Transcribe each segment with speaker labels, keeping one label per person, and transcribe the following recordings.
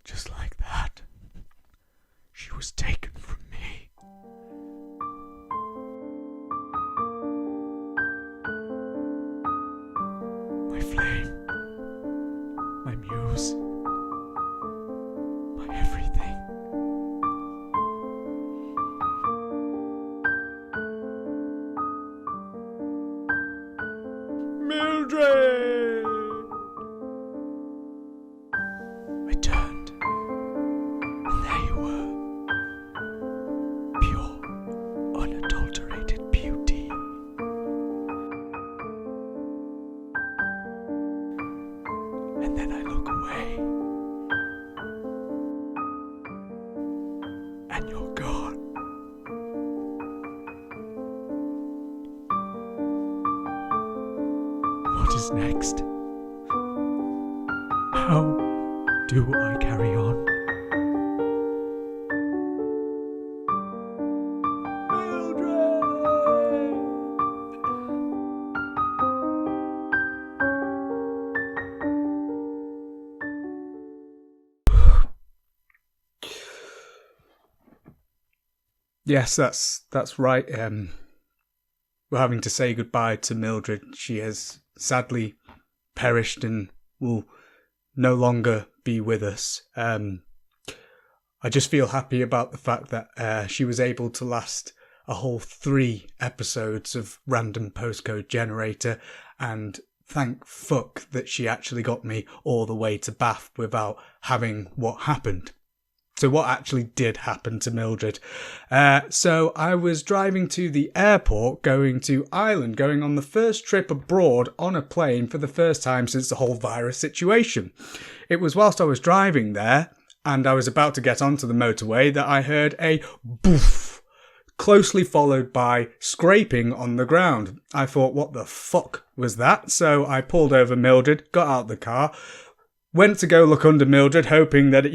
Speaker 1: Just like that, she was taken from me. My flame, my muse, my everything. Mildred! I turned, and there you were. Pure, unadulterated beauty. And then I look away, and you're gone. What is next? How do I carry on? Yes, that's right. We're having to say goodbye to Mildred. She has sadly perished and will no longer be with us. I just feel happy about the fact that she was able to last a whole 3 episodes of Random Postcode Generator, and thank fuck that she actually got me all the way to Bath without having what happened. So what actually did happen to Mildred? So I was driving to the airport, going to Ireland, going on the first trip abroad on a plane for the first time since the whole virus situation. It was whilst I was driving there, and I was about to get onto the motorway, that I heard a boof, closely followed by scraping on the ground. I thought, what the fuck was that? So I pulled over Mildred, got out of the car, went to go look under Mildred, hoping that,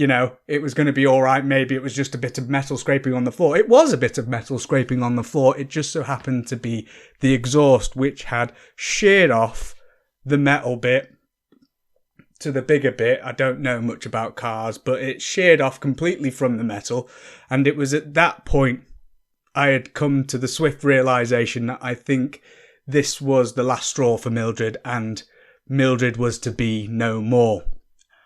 Speaker 1: it was going to be all right. Maybe it was just a bit of metal scraping on the floor. It was a bit of metal scraping on the floor. It just so happened to be the exhaust, which had sheared off the metal bit to the bigger bit. I don't know much about cars, but it sheared off completely from the metal. And it was at that point I had come to the swift realisation that I think this was the last straw for Mildred, and Mildred was to be no more.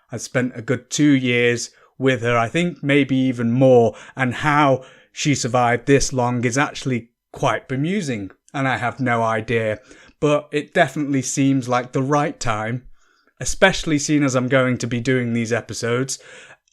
Speaker 1: I spent a good 2 years with her, I think maybe even more, and how she survived this long is actually quite bemusing, and I have no idea. But it definitely seems like the right time, especially seeing as I'm going to be doing these episodes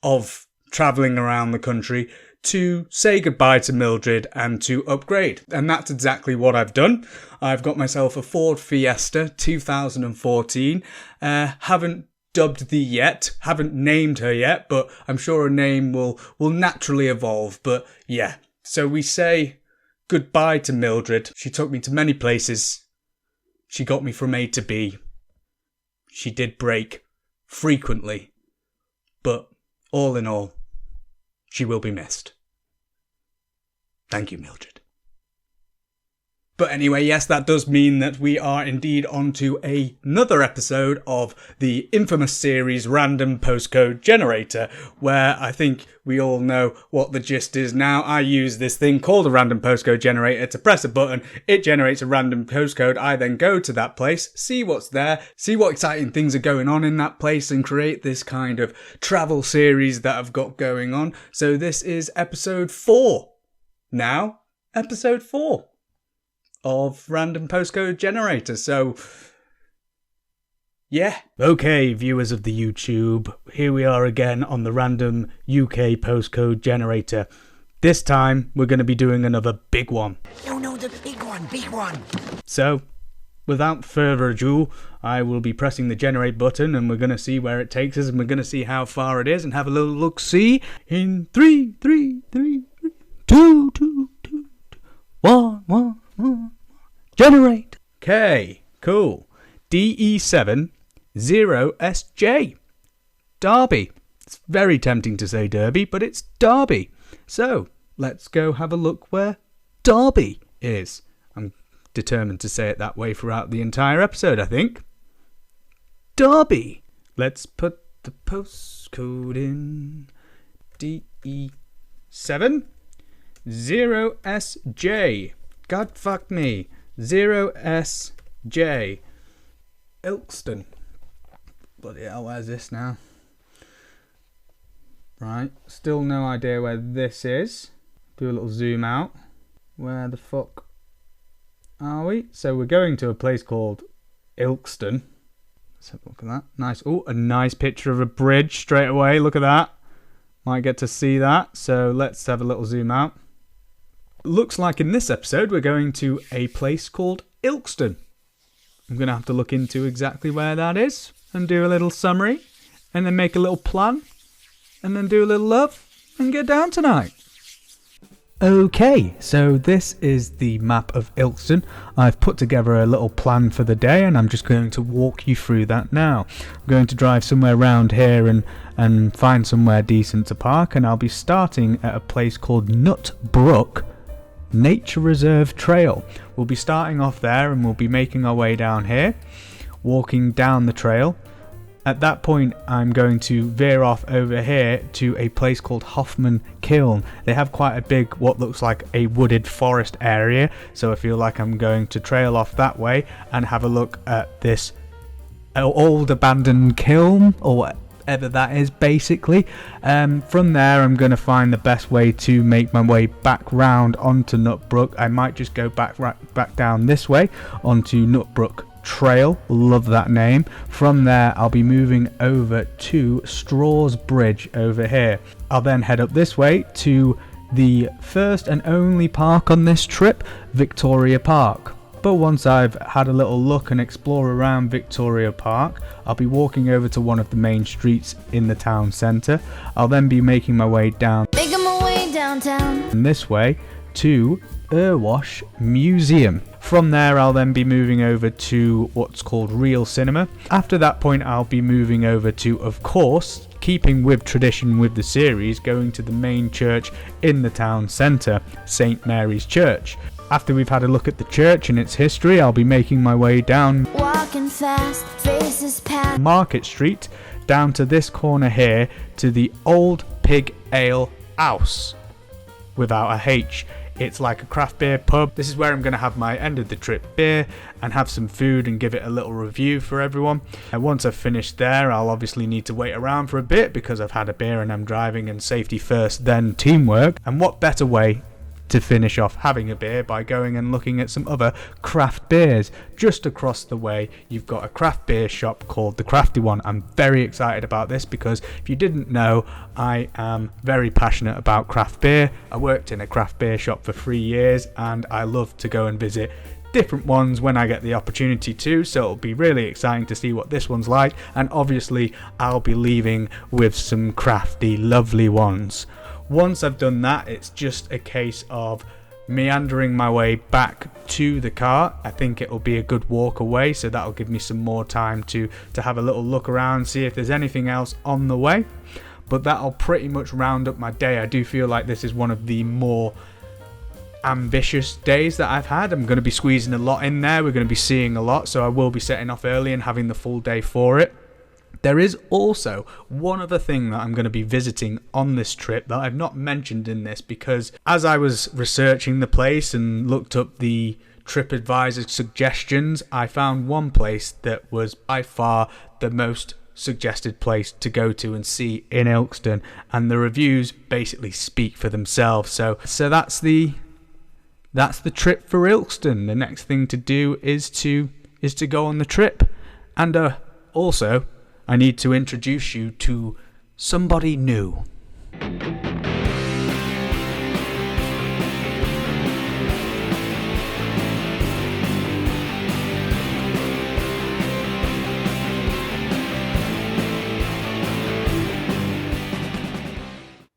Speaker 1: of travelling around the country, to say goodbye to Mildred and to upgrade. And that's exactly what I've done. I've got myself a Ford Fiesta 2014. Haven't dubbed thee yet, haven't named her yet, but I'm sure her name will naturally evolve. But yeah, so we say goodbye to Mildred. She took me to many places. She got me from A to B. She did break frequently, but all in all, she will be missed. Thank you, Mildred. But anyway, yes, that does mean that we are indeed on to another episode of the infamous series Random Postcode Generator, where I think we all know what the gist is now. I use this thing called a Random Postcode Generator to press a button, it generates a random postcode, I then go to that place, see what's there, see what exciting things are going on in that place, and create this kind of travel series that I've got going on. So this is episode 4. Now, episode 4. Of Random Postcode Generator. So, yeah. Okay, viewers of the YouTube, here we are again on the Random UK Postcode Generator. This time, we're going to be doing another big one.
Speaker 2: No, the big one.
Speaker 1: So, without further ado, I will be pressing the generate button, and we're going to see where it takes us, and we're going to see how far it is, and have a little look-see in 3, 2, 1. Generate. Okay, cool. DE7 0SJ. Derby. It's very tempting to say Derby, but it's Derby. So, let's go have a look where Derby is. I'm determined to say it that way throughout the entire episode, I think. Derby. Let's put the postcode postcode in DE7 0SJ. God fuck me. 0SJ. Ilkeston. Bloody hell, where's this now? Right, still no idea where this is. Do a little zoom out. Where the fuck are we? So we're going to a place called Ilkeston. Let's have a look at that. Nice. Oh, a nice picture of a bridge straight away. Look at that. Might get to see that. So let's have a little zoom out. Looks like in this episode we're going to a place called Ilkeston. I'm going to have to look into exactly where that is and do a little summary and then make a little plan and then do a little love and get down tonight. Okay, so this is the map of Ilkeston. I've put together a little plan for the day and I'm just going to walk you through that now. I'm going to drive somewhere around here and find somewhere decent to park, and I'll be starting at a place called Nutbrook Nature Reserve Trail. We'll be starting off there and we'll be making our way down here, walking down the trail. At that point I'm going to veer off over here to a place called Hoffman Kiln. They have quite a big, what looks like a wooded forest area, so I feel like I'm going to trail off that way and have a look at this old abandoned kiln, or whatever that is basically. From there I'm going to find the best way to make my way back round onto Nutbrook. I might just go back down this way onto Nutbrook Trail. Love that name. From there I'll be moving over to Straws Bridge over here. I'll then head up this way to the first and only park on this trip, Victoria Park. But once I've had a little look and explore around Victoria Park, I'll be walking over to one of the main streets in the town centre. I'll then be making my way downtown this way to Erewash Museum. From there I'll then be moving over to what's called Real Cinema. After that point I'll be moving over to, of course, keeping with tradition with the series, going to the main church in the town centre, St Mary's Church. After we've had a look at the church and its history, I'll be making my way down walking fast, faces past Market Street, down to this corner here to the Old Pig Ale House, without a H. It's like a craft beer pub. This is where I'm going to have my end of the trip beer and have some food and give it a little review for everyone. And once I've finished there, I'll obviously need to wait around for a bit because I've had a beer and I'm driving, and safety first, then teamwork. And what better way to finish off having a beer by going and looking at some other craft beers. Just across the way you've got a craft beer shop called The Crafty One. I'm very excited about this because if you didn't know, I am very passionate about craft beer. I worked in a craft beer shop for 3 years and I love to go and visit different ones when I get the opportunity to, so it'll be really exciting to see what this one's like, and obviously I'll be leaving with some crafty lovely ones. Once I've done that, it's just a case of meandering my way back to the car. I think it'll be a good walk away, so that'll give me some more time to have a little look around, see if there's anything else on the way. But that'll pretty much round up my day. I do feel like this is one of the more ambitious days that I've had. I'm going to be squeezing a lot in there. We're going to be seeing a lot, so I will be setting off early and having the full day for it. There is also one other thing that I'm going to be visiting on this trip that I've not mentioned in this, because as I was researching the place and looked up the Tripadvisor suggestions, I found one place that was by far the most suggested place to go to and see in Ilkeston, and the reviews basically speak for themselves. So that's the trip for Ilkeston. The next thing to do is to go on the trip, and also I need to introduce you to somebody new.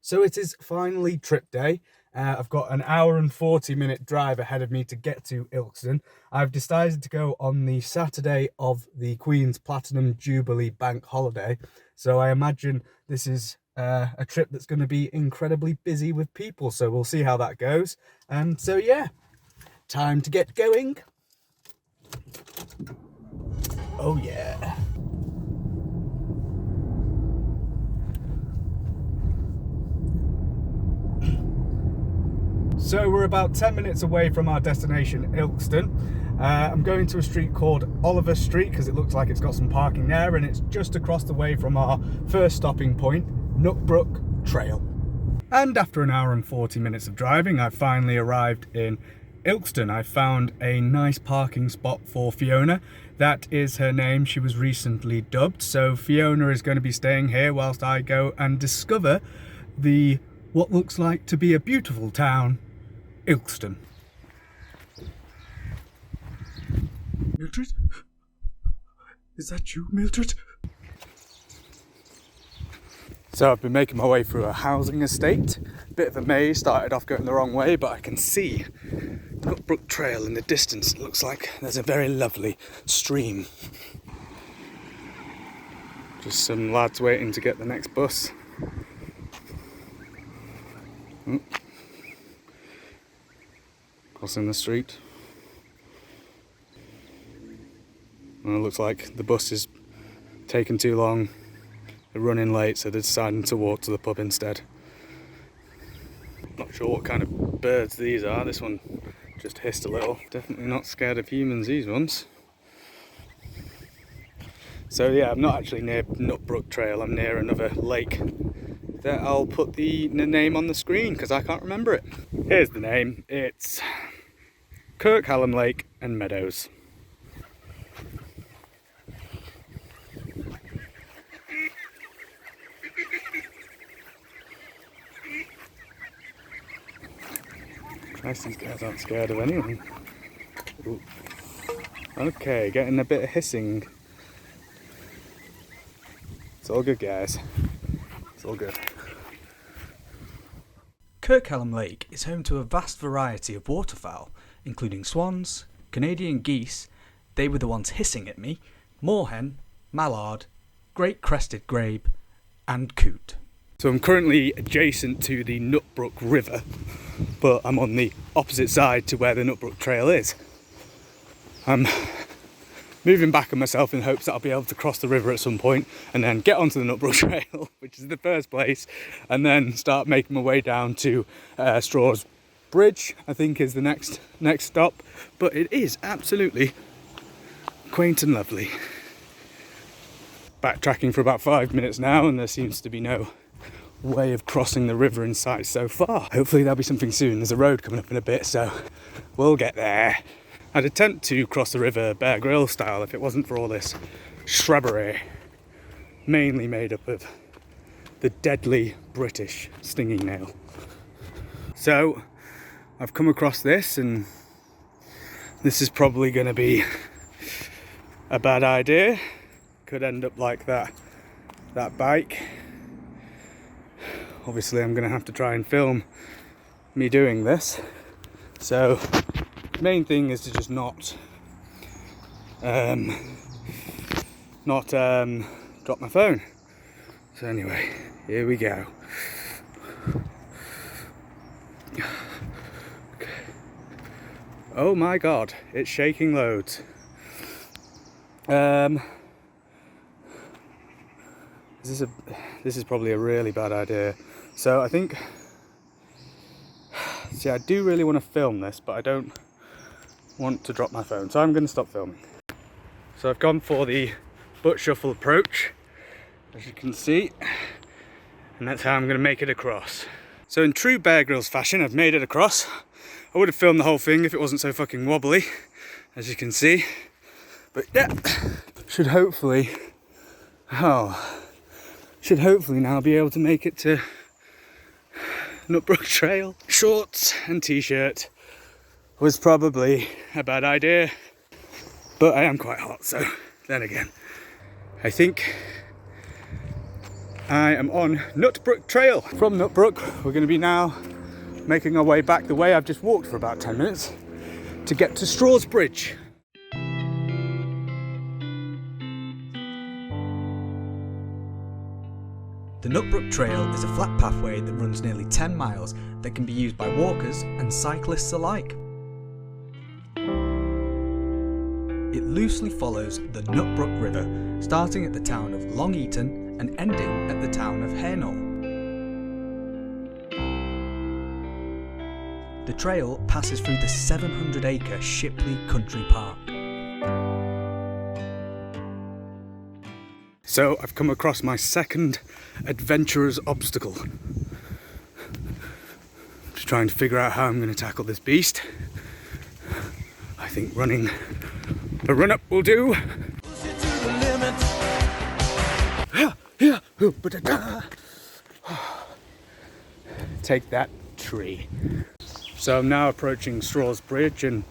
Speaker 1: So it is finally trip day. I've got an hour and 40-minute drive ahead of me to get to Ilkeston. I've decided to go on the Saturday of the Queen's Platinum Jubilee Bank Holiday. So I imagine this is a trip that's going to be incredibly busy with people. So we'll see how that goes. And so yeah, time to get going. Oh yeah. So we're about 10 minutes away from our destination, Ilkeston. I'm going to a street called Oliver Street because it looks like it's got some parking there, and it's just across the way from our first stopping point, Nutbrook Trail. And after an hour and 40 minutes of driving, I've finally arrived in Ilkeston. I found a nice parking spot for Fiona. That is her name. She was recently dubbed. So Fiona is going to be staying here whilst I go and discover what looks like to be a beautiful town, Ilkeston. Mildred? Is that you, Mildred? So I've been making my way through a housing estate. Bit of a maze, started off going the wrong way, but I can see Nutbrook Trail in the distance. It looks like there's a very lovely stream. Just some lads waiting to get the next bus. Crossing the street. Well, it looks like the bus is taking too long. They're running late, so they're deciding to walk to the pub instead. Not sure what kind of birds these are. This one just hissed a little. Definitely not scared of humans, these ones. So yeah, I'm not actually near Nutbrook Trail. I'm near another lake that I'll put the name on the screen because I can't remember it. Here's the name. It's Kirkhallam Lake and Meadows. Christ, these guys aren't scared of anyone. Ooh. Okay, getting a bit of hissing. It's all good, guys. It's all good.
Speaker 3: Kirkhallam Lake is home to a vast variety of waterfowl, including swans, Canadian geese, they were the ones hissing at me, moorhen, mallard, great crested grabe, and coot.
Speaker 1: So I'm currently adjacent to the Nutbrook River, but I'm on the opposite side to where the Nutbrook Trail is. I'm moving back on myself in hopes that I'll be able to cross the river at some point and then get onto the Nutbrook Trail, which is the first place, and then start making my way down to Straws Bridge, I think is the next stop. But it is absolutely quaint and lovely. Backtracking for about 5 minutes now, and there seems to be no way of crossing the river in sight so far. Hopefully there'll be something soon. There's a road coming up in a bit, so we'll get there. I'd attempt to cross the river Bear Grylls style if it wasn't for all this shrubbery, mainly made up of the deadly British stinging nail. So I've come across this, and this is probably going to be a bad idea. Could end up like that bike. Obviously I'm going to have to try and film me doing this. So the main thing is to just not drop my phone. So anyway, here we go. Okay. Oh my god, it's shaking loads. This is probably a really bad idea. So I think, see, I do really want to film this, but I don't want to drop my phone, so I'm going to stop filming. So I've gone for the butt shuffle approach, as you can see, and that's how I'm going to make it across. So in true Bear Grylls fashion, I've made it across. I would have filmed the whole thing if it wasn't so fucking wobbly, as you can see. But yeah, should hopefully now be able to make it to Nutbrook Trail. Shorts and t-shirt was probably a bad idea, but I am quite hot, so then again, I think I am on Nutbrook Trail. From Nutbrook, we're going to be now making our way back the way I've just walked for about 10 minutes to get to Straws Bridge.
Speaker 3: The Nutbrook Trail is a flat pathway that runs nearly 10 miles that can be used by walkers and cyclists alike. It loosely follows the Nutbrook River, starting at the town of Long Eaton and ending at the town of Hainault. The trail passes through the 700-acre Shipley Country Park.
Speaker 1: So I've come across my second adventurer's obstacle. Just trying to figure out how I'm going to tackle this beast. I think running a run-up will do. Take that, tree. So I'm now approaching Straws Bridge, and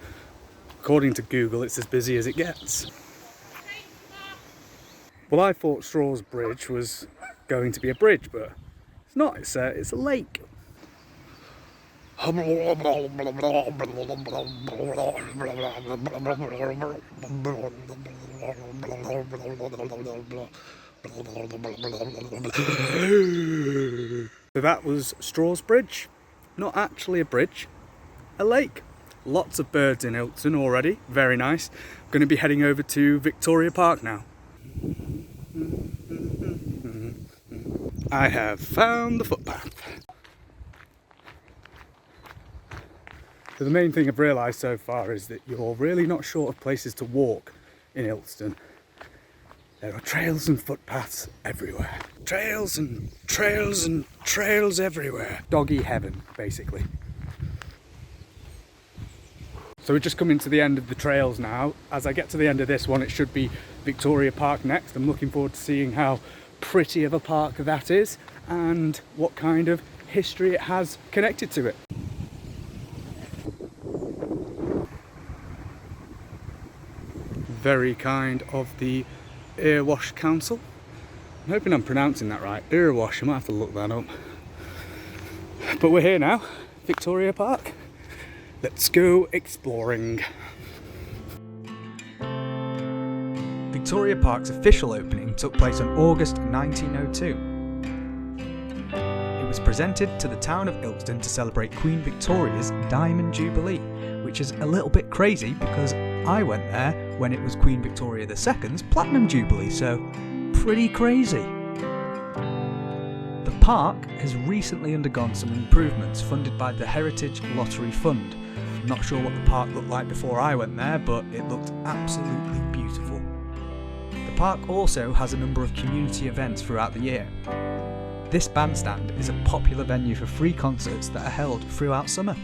Speaker 1: according to Google it's as busy as it gets. Well, I thought Straws Bridge was going to be a bridge, but it's not, it's a lake. So that was Straws Bridge. Not actually a bridge, a lake. Lots of birds in Ilkeston already, very nice. I'm going to be heading over to Victoria Park now. I have found the footpath. So the main thing I've realised so far is that you're really not short of places to walk in Ilkeston. There are trails and footpaths everywhere. Trails and trails and trails everywhere. Doggy heaven, basically. So we're just coming to the end of the trails now. As I get to the end of this one, it should be Victoria Park next. I'm looking forward to seeing how pretty of a park that is and what kind of history it has connected to it. Very kind of the Erewash Council. I'm hoping I'm pronouncing that right. Erewash, I might have to look that up. But we're here now, Victoria Park. Let's go exploring.
Speaker 3: Victoria Park's official opening took place on August 1902. It was presented to the town of Ilkeston to celebrate Queen Victoria's Diamond Jubilee, which is a little bit crazy because I went there when it was Queen Victoria II's Platinum Jubilee, so pretty crazy. The park has recently undergone some improvements funded by the Heritage Lottery Fund. I'm not sure what the park looked like before I went there, but it looked absolutely beautiful. The park also has a number of community events throughout the year. This bandstand is a popular venue for free concerts that are held throughout summer.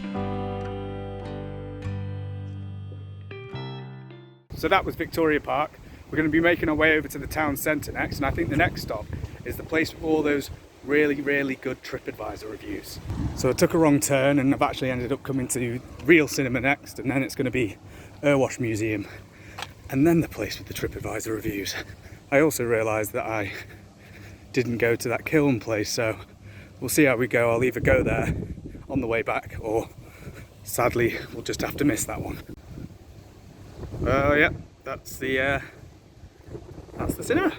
Speaker 1: So that was Victoria Park. We're going to be making our way over to the town centre next, and I think the next stop is the place with all those really, really good Tripadvisor reviews. So I took a wrong turn and I've actually ended up coming to real cinema next, and then it's going to be Erewash Museum, and then the place with the Tripadvisor reviews. I also realised that I didn't go to that kiln place, so we'll see how we go. I'll either go there on the way back, or sadly we'll just have to miss that one. Oh yeah, that's the cinema.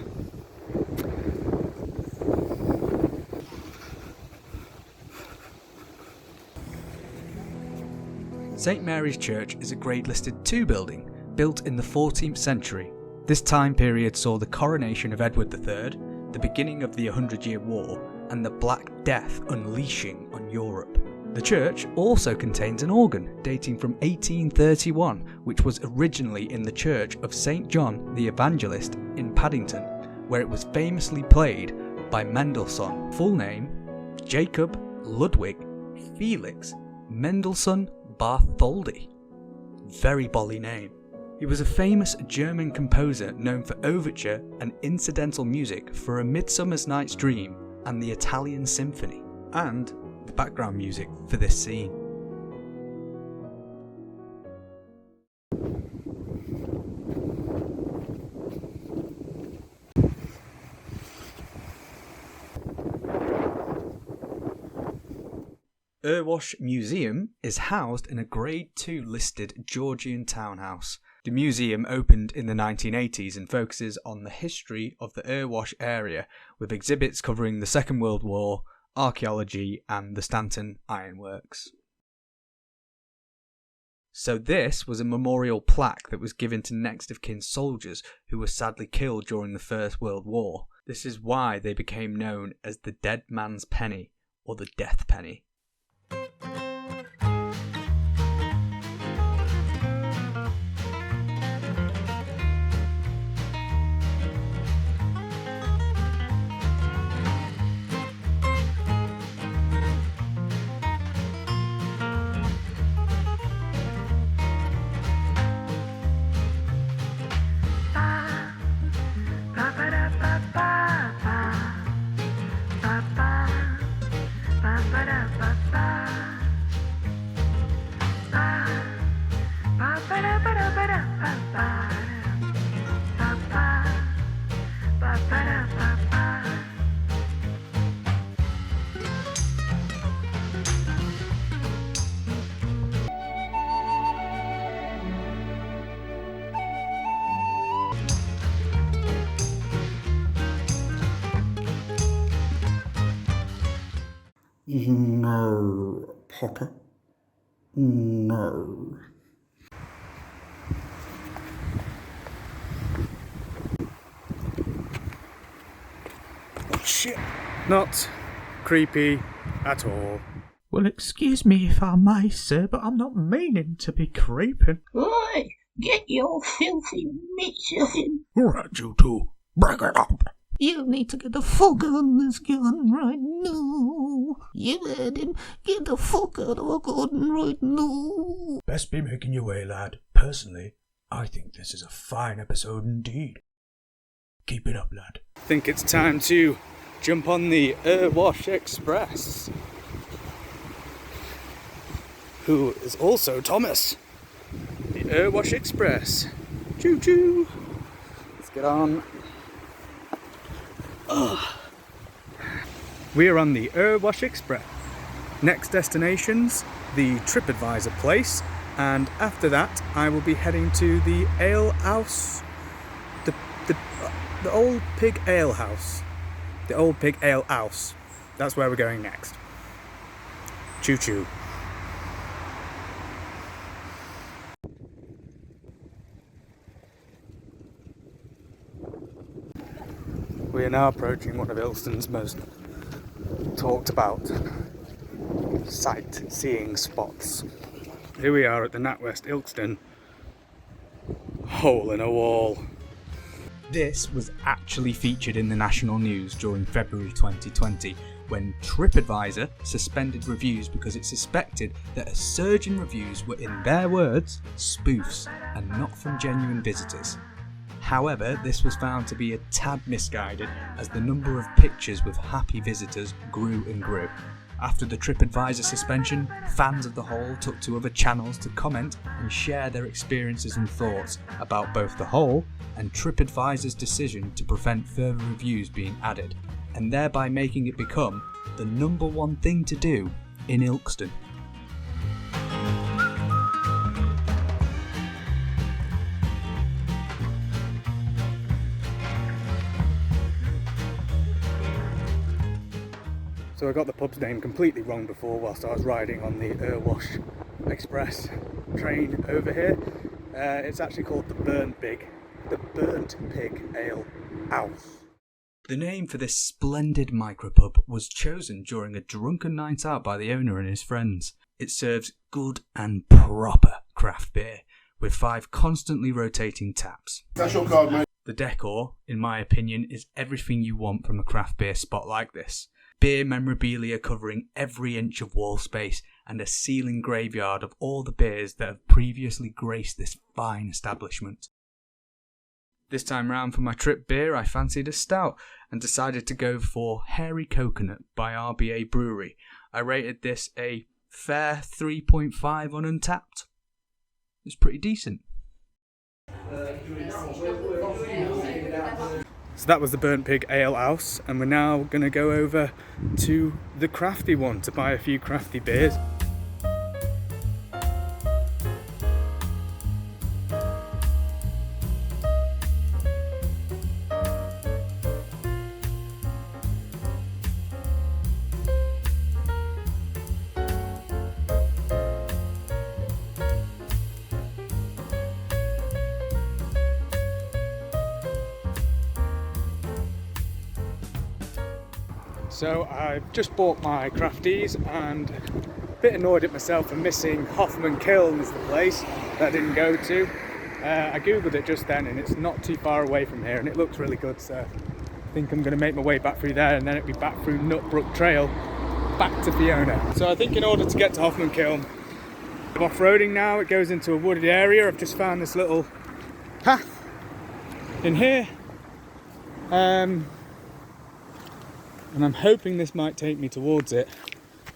Speaker 3: St Mary's Church is a grade listed 2 building built in the 14th century. This time period saw the coronation of Edward III, the beginning of the 100-Year War, and the Black Death unleashing on Europe. The church also contains an organ dating from 1831, which was originally in the church of St John the Evangelist in Paddington, where it was famously played by Mendelssohn. Full name: Jacob Ludwig Felix Mendelssohn Bartholdy. Very bolly name. He was a famous German composer known for overture and incidental music for A Midsummer Night's Dream and the Italian Symphony, and the background music for this scene. Erewash Museum is housed in a Grade 2 listed Georgian townhouse. The museum opened in the 1980s and focuses on the history of the Erewash area, with exhibits covering the Second World War, archaeology and the Stanton Ironworks. So this was a memorial plaque that was given to next of kin soldiers who were sadly killed during the First World War. This is why they became known as the Dead Man's Penny, or the Death Penny.
Speaker 4: No, Papa. No.
Speaker 1: Oh shit! Not creepy at all.
Speaker 3: Well, excuse me if I may, sir, but I'm not meaning to be creeping.
Speaker 2: Oi, get your filthy mitts off him.
Speaker 4: Alright, you two, break it up.
Speaker 2: You need to get the fuck out of this gun right now. You heard him. Get the fuck out of our garden right now.
Speaker 4: Best be making your way, lad. Personally, I think this is a fine episode indeed. Keep it up, lad.
Speaker 1: I think it's time to jump on the Erewash Express. Who is also Thomas. The Erewash Express. Choo choo. Let's get on. We are on the Erewash Express. Next destination's the Tripadvisor place, and after that I will be heading to the ale house, the Old Pig Ale House. The Old Pig Ale House. That's where we're going next. Choo choo. We are now approaching one of Ilkeston's most talked about sightseeing spots. Here we are at the NatWest Ilkeston hole in a wall.
Speaker 3: This was actually featured in the national news during February 2020 when Tripadvisor suspended reviews because it suspected that a surge in reviews were, in their words, spoofs and not from genuine visitors. However, this was found to be a tad misguided as the number of pictures with happy visitors grew and grew. After the Tripadvisor suspension, fans of the hole took to other channels to comment and share their experiences and thoughts about both the hole and Tripadvisor's decision to prevent further reviews being added, and thereby making it become the number one thing to do in Ilkeston.
Speaker 1: So I got the pub's name completely wrong before whilst I was riding on the Erewash Express train over here. It's actually called the Burnt Pig Ale House.
Speaker 3: The name for this splendid micropub was chosen during a drunken night out by the owner and his friends. It serves good and proper craft beer with 5 constantly rotating taps.
Speaker 4: That's your card, mate.
Speaker 3: The decor, in my opinion, is everything you want from a craft beer spot like this. Beer memorabilia covering every inch of wall space and a ceiling graveyard of all the beers that have previously graced this fine establishment. This time round for my trip beer I fancied a stout and decided to go for Hairy Coconut by RBA Brewery. I rated this a fair 3.5 on Untapped. It's pretty decent.
Speaker 1: So that was the Burnt Pig Ale House, and we're now going to go over to the crafty one to buy a few crafty beers. So I've just bought my crafties and a bit annoyed at myself for missing Hoffman Kiln as the place that I didn't go to. I googled it just then and it's not too far away from here and it looks really good, so I think I'm going to make my way back through there and then it'll be back through Nutbrook Trail back to Fiona. So I think in order to get to Hoffman Kiln, I'm off-roading now. It goes into a wooded area. I've just found this little path in here. And I'm hoping this might take me towards it.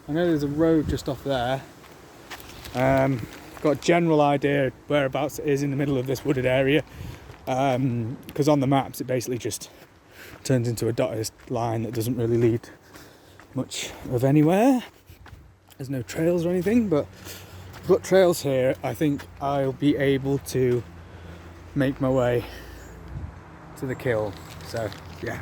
Speaker 1: I know there's a road just off there. Got a general idea whereabouts it is in the middle of this wooded area. Because on the maps it basically just turns into a dotted line that doesn't really lead much of anywhere. There's no trails or anything, but I've got trails here. I think I'll be able to make my way to the kiln. So yeah.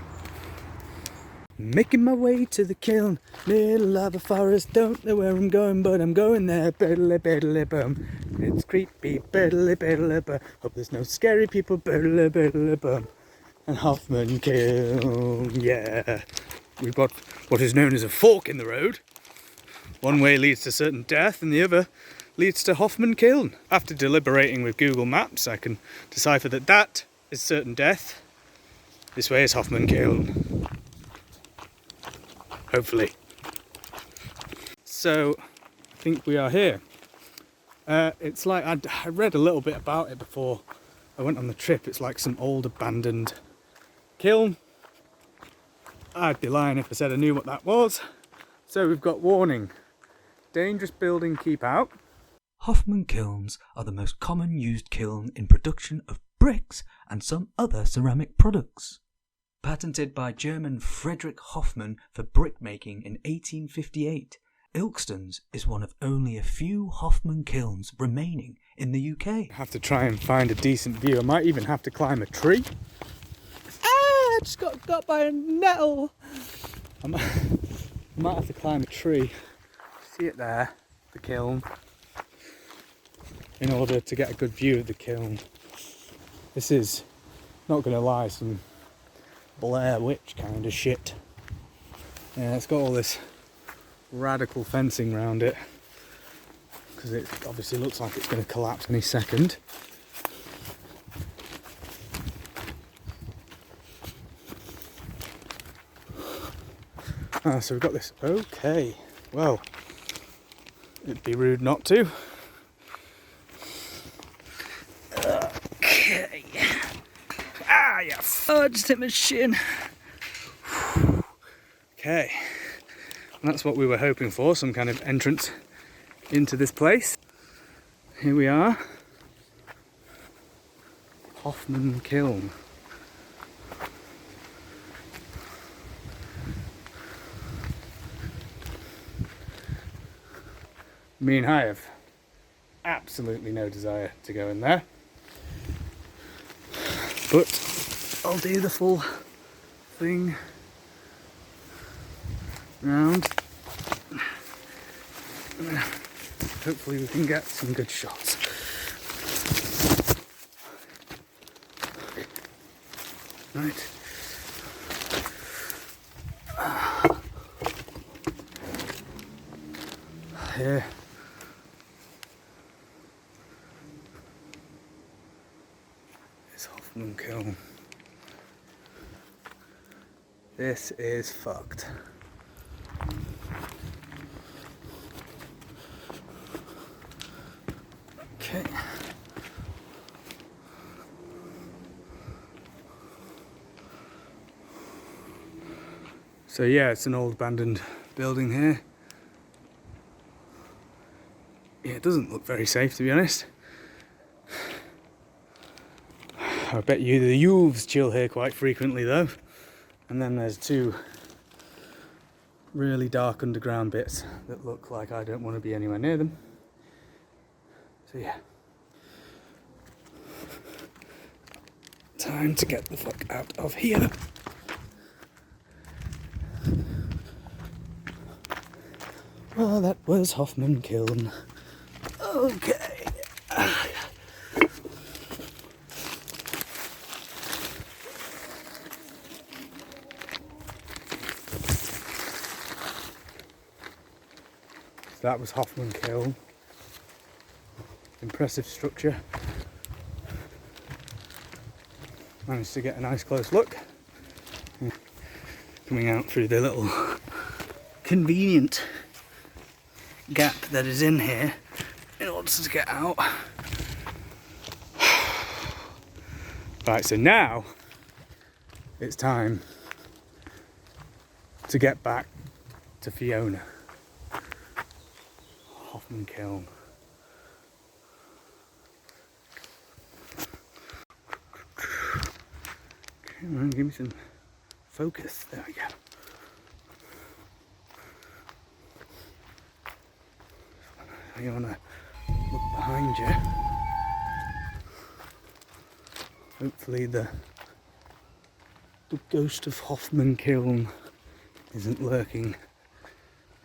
Speaker 1: Making my way to the kiln, middle of a forest, don't know where I'm going, but I'm going there, biddly biddly bum. It's creepy, biddly biddly bum. Hope there's no scary people, biddly biddly bum. And Hoffman Kiln, yeah. We've got what is known as a fork in the road. One way leads to certain death and the other leads to Hoffman Kiln. After deliberating with Google Maps, I can decipher that that is certain death. This way is Hoffman Kiln. Hopefully. So, I think we are here. It's like, I read a little bit about it before I went on the trip. It's like some old abandoned kiln. I'd be lying if I said I knew what that was. So we've got warning. Dangerous building, keep out.
Speaker 3: Hoffman kilns are the most common used kiln in production of bricks and some other ceramic products. Patented by German Frederick Hoffmann for brickmaking in 1858, Ilkeston's is one of only a few Hoffman kilns remaining in the UK.
Speaker 1: I have to try and find a decent view. I might even have to climb a tree. I just got by a nettle. I might have to climb a tree. See it there, the kiln, in order to get a good view of the kiln. This is, not gonna lie, some Blair Witch kind of shit. Yeah, it's got all this radical fencing around it because it obviously looks like it's going to collapse any second. So we've got this. Okay, well, it'd be rude not to. Okay. You fudged hit my shin. Okay, and that's what we were hoping for, some kind of entrance into this place. Here we are. Hoffman Kiln. Me and I have absolutely no desire to go in there, but I'll do the full thing round. Hopefully we can get some good shots. Right. Here. It's Hoffman Kiln. This is fucked. Okay. So yeah, it's an old abandoned building here. Yeah, it doesn't look very safe, to be honest. I bet you the youths chill here quite frequently though. And then there's two really dark underground bits that look like I don't want to be anywhere near them. So yeah. Time to get the fuck out of here. Well, that was Hoffman Kiln. Okay. So that was Hoffman Kiln. Impressive structure. Managed to get a nice close look. Coming out through the little convenient gap that is in here in order to get out. Right, so now it's time to get back to Fiona. Hoffman Kiln. Come on, give me some focus. There we go. You want to look behind you. Hopefully the ghost of Hoffman Kiln
Speaker 3: isn't lurking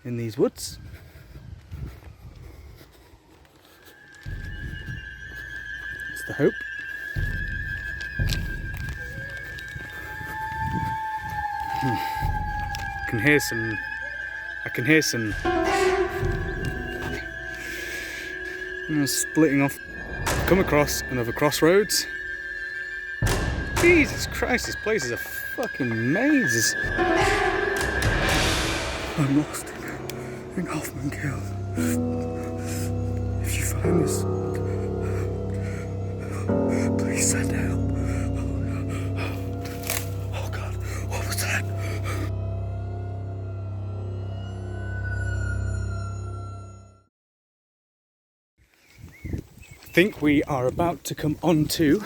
Speaker 3: in these woods. It's the hope. I can hear some splitting off. I've come across another crossroads. Jesus Christ, this place is a fucking maze. I'm lost in Hoffman Kill. If you find this, please send help. Oh God, what was that? I think we are about to come onto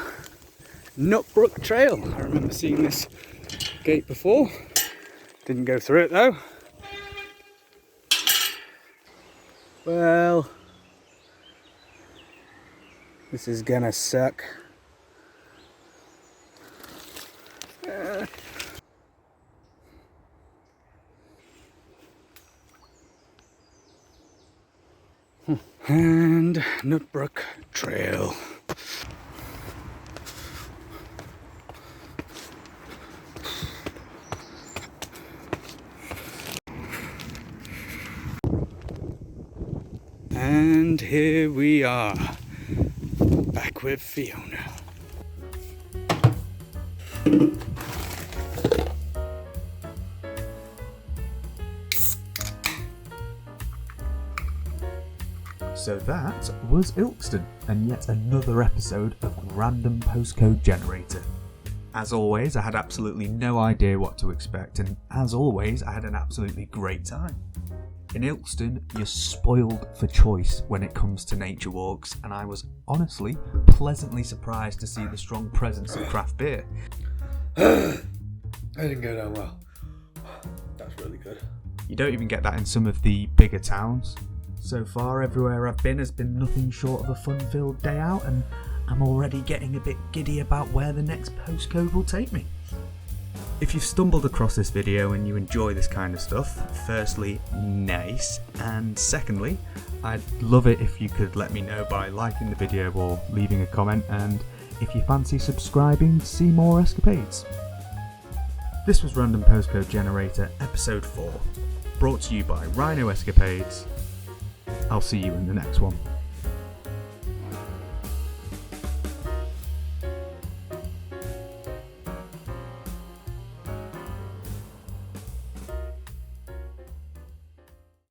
Speaker 3: Nutbrook Trail. I remember seeing this gate before. Didn't go through it though. Well, this is gonna suck. And Nutbrook Trail. And here we are, back with Fiona.
Speaker 4: So that was Ilkeston, and yet another episode of Random Postcode Generator. As always, I had absolutely no idea what to expect, and as always, I had an absolutely great time. In Ilkeston, you're spoiled for choice when it comes to nature walks, and I was honestly pleasantly surprised to see the strong presence of craft beer.
Speaker 1: I didn't go down well. That's really good.
Speaker 4: You don't even get that in some of the bigger towns. So far, everywhere I've been has been nothing short of a fun-filled day out, and I'm already getting a bit giddy about where the next postcode will take me. If you've stumbled across this video and you enjoy this kind of stuff, firstly, nice, and secondly, I'd love it if you could let me know by liking the video or leaving a comment, and if you fancy subscribing to see more escapades. This was Random Postcode Generator Episode 4, brought to you by Rhino Escapades. I'll see you in the next one.